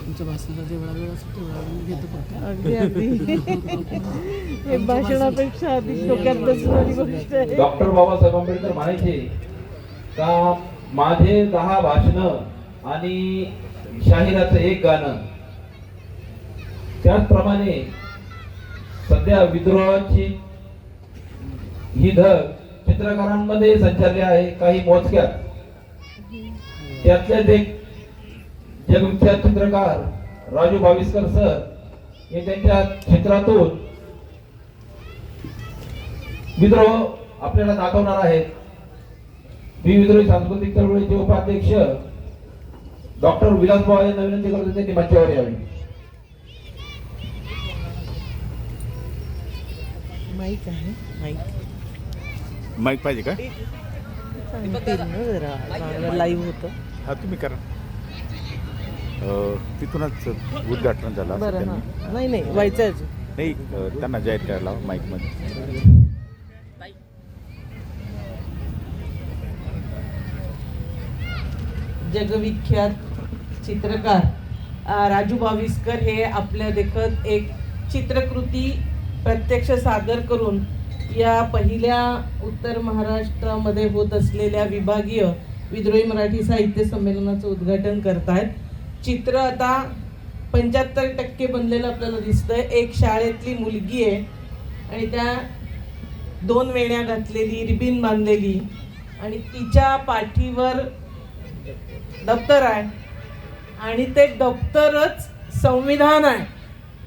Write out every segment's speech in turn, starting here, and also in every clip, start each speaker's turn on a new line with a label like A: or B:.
A: तुमच्या भाषणाचा जेवढा वेळ असतो तेवढा वेळ घेतो फक्त.
B: अगदी अगदी हे भाषणापेक्षा अधिक डोक्यात बसणारी गोष्ट आहे.
C: डॉक्टर बाबासाहेब आंबेडकर म्हणायचे का माझे 10 भाषणं आणि शाहिराचं एक गाणं. त्याचप्रमाणे सध्या विद्रोहाची ही धग चित्रकारांमध्ये संचारली आहे काही मोजक्यात. त्यातलेच एक जगविख्यात चित्रकार राजू भाविस्कर सर हे त्यांच्या चित्रातून विद्रोह आपल्याला दाखवणार आहेत. विद्रोही सांस्कृतिक चळवळीचे उपाध्यक्ष डॉक्टर विलास भाऊ यांना विनंती करतो त्यांनी मंचावर यावे.
B: माईक आहे
D: माईक पाहिजे का?
B: जरा लाईव्ह होतं.
D: हा तुम्ही करा. तिथूनच उद्घाटन झालं.
B: बरं हां. नाही नाही व्हायचं अजून
D: नाही, त्यांना जाहीर करायला माईकमध्ये.
B: जगविख्यात चित्रकार राजू भाविस्कर हे आपल्या देखत एक चित्रकृती प्रत्यक्ष सादर करून या पहिल्या उत्तर महाराष्ट्रामध्ये होत असलेल्या विभागीय विद्रोही मराठी साहित्य संमेलनाचं उद्घाटन करतायत. चित्र आता 75% बनलेलं आपल्याला दिसतंय. एक शाळेतली मुलगी आहे आणि त्या 2 वेण्या घातलेली, रिबीन बांधलेली आणि तिच्या पाठीवर दप्तर आहे आणि ते दप्तरच संविधान आहे.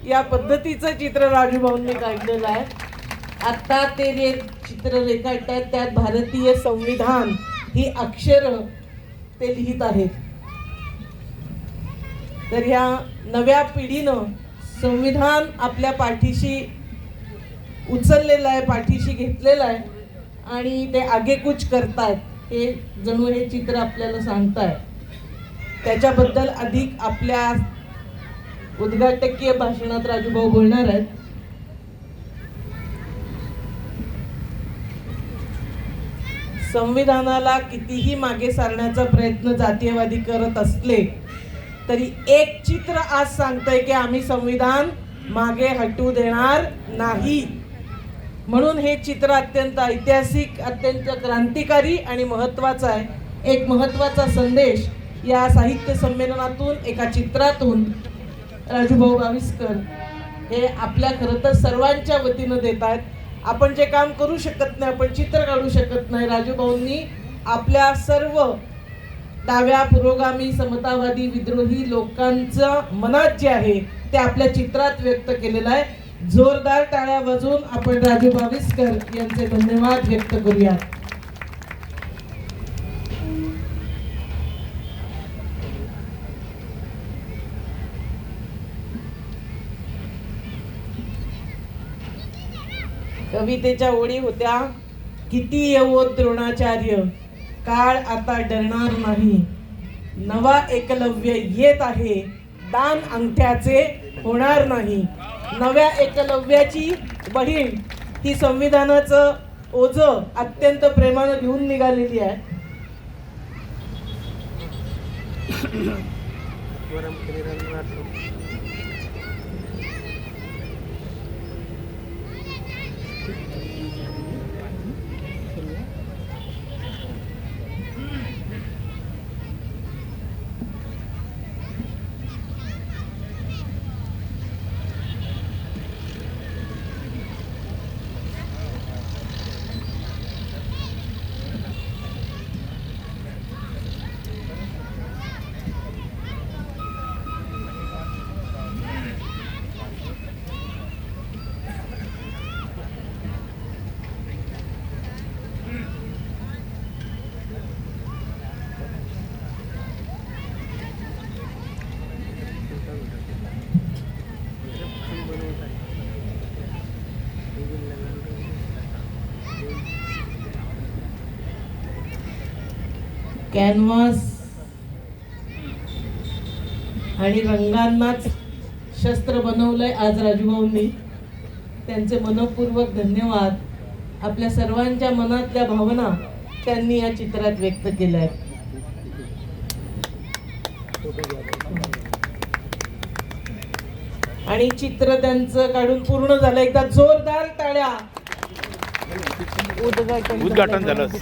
B: या पद्धतीचं चित्र राजूभाऊंनी काढलेलं आहे. आता ते चित्र रेखाटतात त्यात भारतीय संविधान ही अक्षरं ते लिहित आहेत. तर ह्या नव्या पिढीनं संविधान आपल्या पाठीशी उचललेलं आहे, पाठीशी घेतलेलं आहे आणि ते आगेकूच करतायत. हे जणू हे चित्र आपल्याला सांगताय. त्याच्याबद्दल अधिक आपल्या उद्घाटकीय भाषणात राजूभाऊ बोलणार आहेत. संविधानाला कितीही मागे सारण्याचा प्रयत्न जातीयवादी करत असले तरी एक चित्र आज सांगतंय की आम्ही संविधान मागे हटू देणार नाही. म्हणून हे चित्र अत्यंत ऐतिहासिक, अत्यंत क्रांतिकारी आणि महत्त्वाचं आहे. एक महत्त्वाचा संदेश या साहित्य संमेलनातून, एका चित्रातून राजूभाऊ भाविस्कर हे आपल्या खरं तर सर्वांच्या वतीनं देत आहेत. आपण जे काम करू शकत नाही, आपण चित्र काढू शकत नाही, राजूभाऊंनी आपल्या सर्व डाव्या, पुरोगामी, समतावादी, विद्रोही लोकांचं मनात जे आहे ते आपल्या चित्रात व्यक्त केलेलं आहे. जोरदार टाळ्या वाजवून आपण राजू भाविस्कर यांचे धन्यवाद व्यक्त करूयात. कवितेच्या ओळी होत्या, किती येवो द्रोणाचार्य, काळ आता डरणार नाही, नवा एकलव्य येत आहे, दान अंगठ्याचे होणार नाही. नव्या एकलव्याची बहीण ही संविधानाचं ओझं अत्यंत प्रेमानं घेऊन निघालेली आहे. कॅनव्हास आणि रंगांनाच शस्त्र बनवलंय आज राजूभाऊंनी. त्यांचे मनपूर्वक धन्यवाद. आपल्या सर्वांच्या मनातल्या भावना त्यांनी या चित्रात व्यक्त केल्या आहेत. आणि चित्र त्यांचं काढून पूर्ण झालं. एकदा जोरदार टाळ्या.
D: उद्घाटन झालं.